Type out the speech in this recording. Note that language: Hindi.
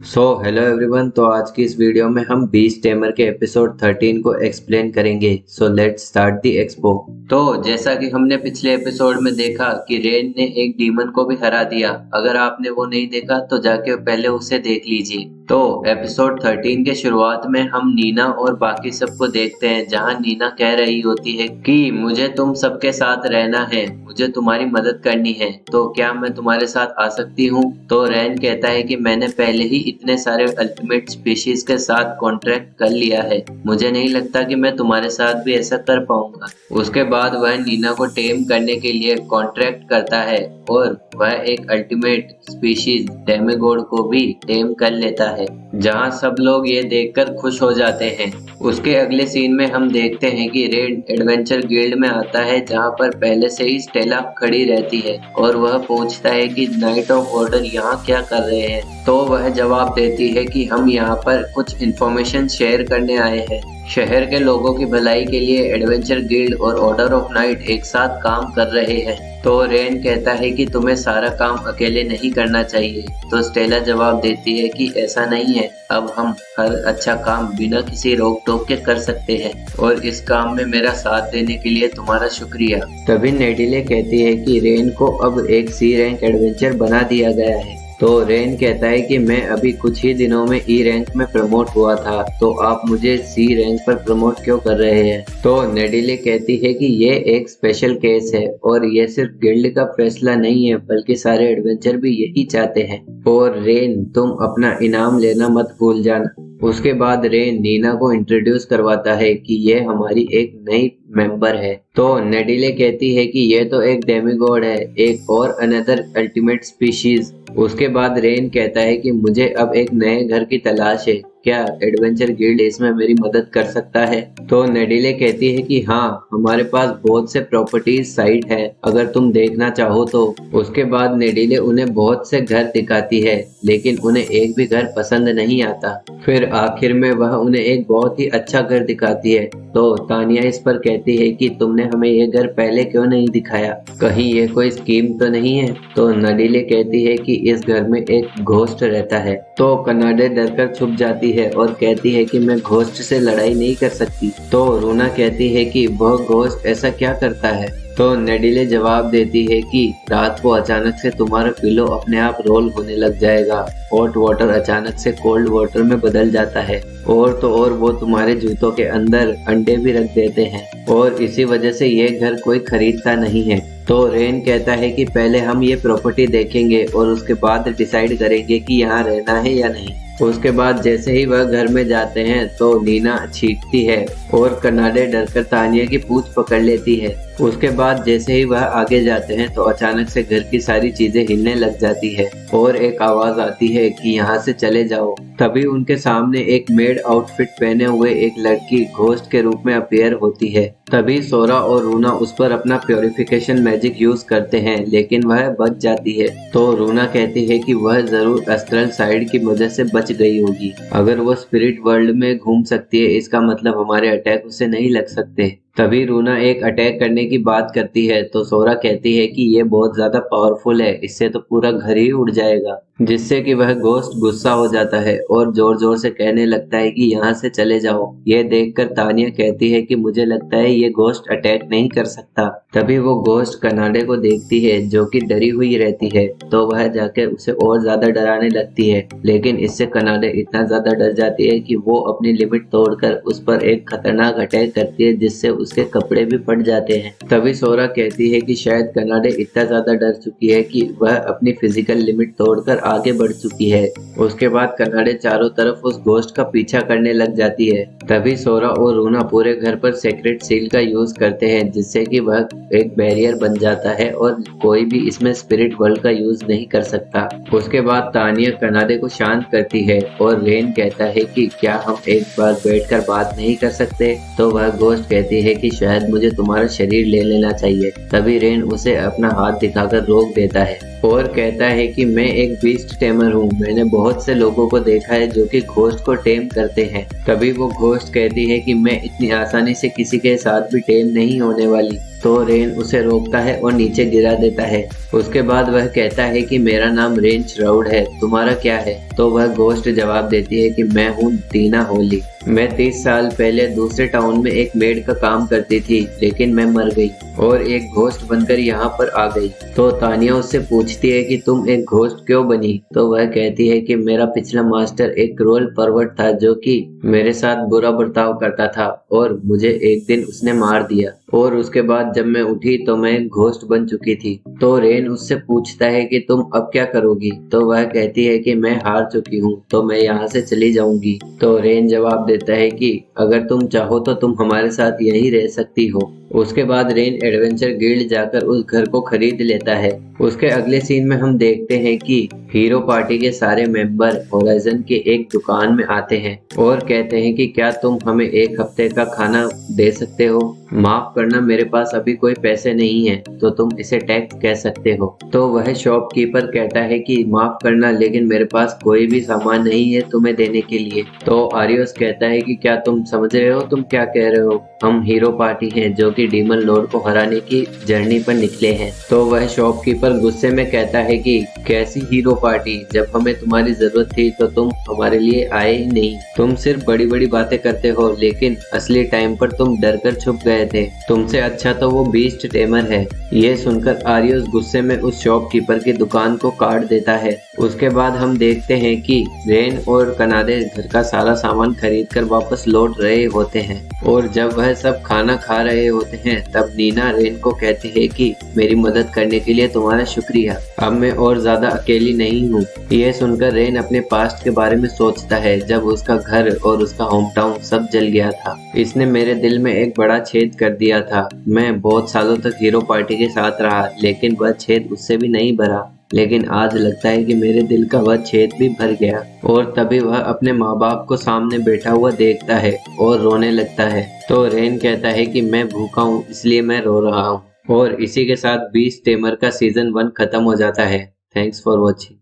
Hello everyone. तो आज की इस वीडियो में हम बीस्ट टेमर के एपिसोड 13 को एक्सप्लेन करेंगे। Let's start the expo. तो जैसा कि हमने पिछले एपिसोड में देखा कि रेन ने एक डीमन को भी हरा दिया। अगर आपने वो नहीं देखा तो जाके पहले उसे देख लीजिए। तो एपिसोड 13 के शुरुआत में हम नीना और बाकी सबको देखते हैं, जहां नीना कह रही होती है कि मुझे तुम सबके साथ रहना है, मुझे तुम्हारी मदद करनी है, तो क्या मैं तुम्हारे साथ आ सकती हूँ। तो रैन कहता है कि मैंने पहले ही इतने सारे अल्टीमेट स्पीशीज के साथ कॉन्ट्रैक्ट कर लिया है, मुझे नहीं लगता कि मैं तुम्हारे साथ भी ऐसा कर पाऊंगा। उसके बाद वह नीना को टेम करने के लिए कॉन्ट्रैक्ट करता है और वह एक अल्टीमेट स्पीशीज डेमिगोड को भी टेम कर लेता है, जहां सब लोग ये देखकर खुश हो जाते हैं। उसके अगले सीन में हम देखते हैं कि रेन एडवेंचर गिल्ड में आता है, जहां पर पहले से ही स्टेला खड़ी रहती है और वह पूछता है कि नाइट ऑफ ऑर्डर यहाँ क्या कर रहे हैं। तो वह जवाब देती है कि हम यहाँ पर कुछ इन्फॉर्मेशन शेयर करने आए हैं। शहर के लोगों की भलाई के लिए एडवेंचर गिल्ड और ऑर्डर ऑफ नाइट एक साथ काम कर रहे हैं। तो रेन कहता है कि तुम्हें सारा काम अकेले नहीं करना चाहिए। तो स्टेला जवाब देती है कि ऐसा नहीं है, अब हम हर अच्छा काम बिना किसी रोक टोक के कर सकते हैं और इस काम में मेरा साथ देने के लिए तुम्हारा शुक्रिया। तभी नेडिले कहती है कि रेन को अब एक सी रैंक एडवेंचर बना दिया गया है। तो रेन कहता है कि मैं अभी कुछ ही दिनों में ई रैंक में प्रमोट हुआ था, तो आप मुझे सी रैंक पर प्रमोट क्यों कर रहे हैं। तो नेडिले कहती है कि ये एक स्पेशल केस है और ये सिर्फ गिल्ड का फैसला नहीं है, बल्कि सारे एडवेंचर भी यही चाहते हैं। और रेन, तुम अपना इनाम लेना मत भूल जाना। उसके बाद रेन नीना को इंट्रोड्यूस करवाता है कि ये हमारी एक नई मेंबर है। तो नेडिले कहती है कि ये तो एक डेमिगॉड है, एक और अनदर अल्टीमेट स्पीशीज। उसके बाद रेन कहता है कि मुझे अब एक नए घर की तलाश है, क्या एडवेंचर गिल्ड इसमें मेरी मदद कर सकता है। तो नेडिले कहती है कि हाँ, हमारे पास बहुत से प्रॉपर्टीज साइट है, अगर तुम देखना चाहो तो। उसके बाद नेडिले उन्हें बहुत से घर दिखाती है, लेकिन उन्हें एक भी घर पसंद नहीं आता। फिर आखिर में वह उन्हें एक बहुत ही अच्छा घर दिखाती है। तो तानिया इस पर कहती है कि तुमने हमें ये घर पहले क्यों नहीं दिखाया, कहीं ये कोई स्कीम तो नहीं है। तो नेडिले कहती है कि इस घर में एक घोस्ट रहता है। तो कनाडे डरकर छुप जाती है और कहती है कि मैं घोस्ट से लड़ाई नहीं कर सकती। तो रूना कहती है कि वह घोस्ट ऐसा क्या करता है। तो नेडिले जवाब देती है कि रात को अचानक से तुम्हारा पिलो अपने आप रोल होने लग जाएगा, हॉट वाटर अचानक से कोल्ड वाटर में बदल जाता है, और तो और वो तुम्हारे जूतों के अंदर अंडे भी रख देते हैं, और इसी वजह से ये घर कोई खरीदता नहीं है। तो रेन कहता है कि पहले हम ये प्रॉपर्टी देखेंगे और उसके बाद डिसाइड करेंगे कि यहाँ रहना है या नहीं। उसके बाद जैसे ही वह घर में जाते हैं तो नीना छींकती है और कनाडे डरकर तानिया की पूंछ पकड़ लेती है। उसके बाद जैसे ही वह आगे जाते हैं तो अचानक से घर की सारी चीजें हिलने लग जाती है और एक आवाज आती है कि यहाँ से चले जाओ। तभी उनके सामने एक मेड आउटफिट पहने हुए एक लड़की घोस्ट के रूप में अपीयर होती है। तभी सोरा और रूना उस पर अपना प्योरिफिकेशन मैजिक यूज करते हैं, लेकिन वह बच जाती है। तो रूना कहती है कि वह जरूर एस्ट्रल साइड की वजह से बच गई होगी। अगर वो स्पिरिट वर्ल्ड में घूम सकती है, इसका मतलब हमारे अटैक उसे नहीं लग सकते। तभी रूना एक अटैक करने की बात करती है, तो सोरा कहती है कि ये बहुत ज्यादा पावरफुल है, इससे तो पूरा घर ही उड़ जाएगा, जिससे कि वह घोस्ट गुस्सा हो जाता है और जोर जोर से कहने लगता है कि यहाँ से चले जाओ। ये देखकर तानिया कहती है कि मुझे लगता है ये घोस्ट अटैक नहीं कर सकता। तभी वो घोस्ट कनाडे को देखती है, जो कि डरी हुई रहती है, तो वह जाकर उसे और ज्यादा डराने लगती है, लेकिन इससे कनाडे इतना ज्यादा डर जाती है कि वो अपनी लिमिट तोड़कर उस पर एक खतरनाक अटैक करती है, जिससे उसके कपड़े भी फट जाते हैं। तभी सोरा कहती है कि शायद कनाडे इतना ज्यादा डर चुकी है कि वह अपनी फिजिकल लिमिट तोड़कर आगे बढ़ चुकी है। उसके बाद कनाडे चारों तरफ उस घोस्ट का पीछा करने लग जाती है। तभी सोरा और रूना पूरे घर पर सेक्रेट सील का यूज करते हैं, जिससे कि वह एक बैरियर बन जाता है और कोई भी इसमें स्पिरिट वर्ल्ड का यूज नहीं कर सकता। उसके बाद तानिया कनाडे को शांत करती है और रेन कहता है कि क्या हम एक बार बैठकर बात नहीं कर सकते। तो वह घोस्ट कहती है कि शायद मुझे तुम्हारा शरीर ले लेना चाहिए। तभी रेन उसे अपना हाथ दिखाकर रोक देता है और कहता है कि मैं एक बीस्ट टेमर हूँ, मैंने बहुत से लोगों को देखा है जो कि घोस्ट को टेम करते हैं। तभी वो घोस्ट कहती है कि मैं इतनी आसानी से किसी के साथ भी टेम नहीं होने वाली। तो रेन उसे रोकता है और नीचे गिरा देता है। उसके बाद वह कहता है कि मेरा नाम रेन श्राउड है, तुम्हारा क्या है? तो वह घोस्ट जवाब देती है कि मैं हूँ टीना होली। मैं 30 साल पहले दूसरे टाउन में एक मेड का काम करती थी, लेकिन मैं मर गई और एक घोस्ट बनकर यहाँ पर आ गई। तो तानिया उससे पूछती है कि तुम एक घोस्ट क्यों बनी? तो वह कहती है कि मेरा पिछला मास्टर एक क्रूअल परवर्ट था जो कि मेरे साथ बुरा बर्ताव करता था और मुझे एक दिन उसने मार दिया, और उसके बाद जब मैं उठी तो मैं एक घोस्ट बन चुकी थी। तो रेन उससे पूछता है कि तुम अब क्या करोगी? तो वह कहती है कि मैं हार चुकी हूँ, तो मैं यहाँ से चली जाऊंगी। तो रेन जवाब देता है कि अगर तुम चाहो तो तुम हमारे साथ यहीं रह सकती हो। उसके बाद रेन एडवेंचर गिल्ड जाकर उस घर को खरीद लेता है। उसके अगले सीन में हम देखते हैं कि हीरो पार्टी के सारे मेंबर होराइजन के एक दुकान में आते हैं और कहते हैं कि क्या तुम हमें एक हफ्ते का खाना दे सकते हो? माफ करना, मेरे पास अभी कोई पैसे नहीं है, तो तुम इसे टैक्स कह सकते हो। तो वह शॉपकीपर कहता है कि माफ करना, लेकिन मेरे पास कोई भी सामान नहीं है तुम्हें देने के लिए। तो आरियोस कहता है कि क्या तुम समझ रहे हो तुम क्या कह रहे हो? हम हीरो पार्टी हैं जो कि डीमन लॉर्ड को हराने की जर्नी पर निकले हैं। तो वह शॉपकीपर गुस्से में कहता है कि कैसी हीरो पार्टी? जब हमें तुम्हारी जरूरत थी तो तुम हमारे लिए आए ही नहीं। तुम सिर्फ बड़ी बड़ी बातें करते हो, लेकिन असली टाइम पर तुम डर कर छुप गए थे। तुमसे अच्छा तो वो बीस्ट टेमर है। ये सुनकर आरियोस गुस्से में उस शॉपकीपर की दुकान को काट देता है। उसके बाद हम देखते हैं कि रेन और कनाडे घर का सारा सामान खरीद कर वापस लौट रहे होते हैं, और जब वह सब खाना खा रहे होते हैं तब नीना रेन को कहती है कि मेरी मदद करने के लिए तुम्हारा शुक्रिया, अब मैं और ज्यादा अकेली नहीं हूँ। यह सुनकर रेन अपने पास्ट के बारे में सोचता है, जब उसका घर और उसका होम टाउन सब जल गया था। इसने मेरे दिल में एक बड़ा छेद कर दिया था। मैं बहुत सालों तक हीरो पार्टी के साथ रहा, लेकिन वह छेद उससे भी नहीं भरा। लेकिन आज लगता है कि मेरे दिल का वह छेद भी भर गया। और तभी वह अपने माँ बाप को सामने बैठा हुआ देखता है और रोने लगता है। तो रेन कहता है कि मैं भूखा हूँ, इसलिए मैं रो रहा हूँ। और इसी के साथ बीस्ट टेमर का सीजन 1 खत्म हो जाता है। Thanks for watching.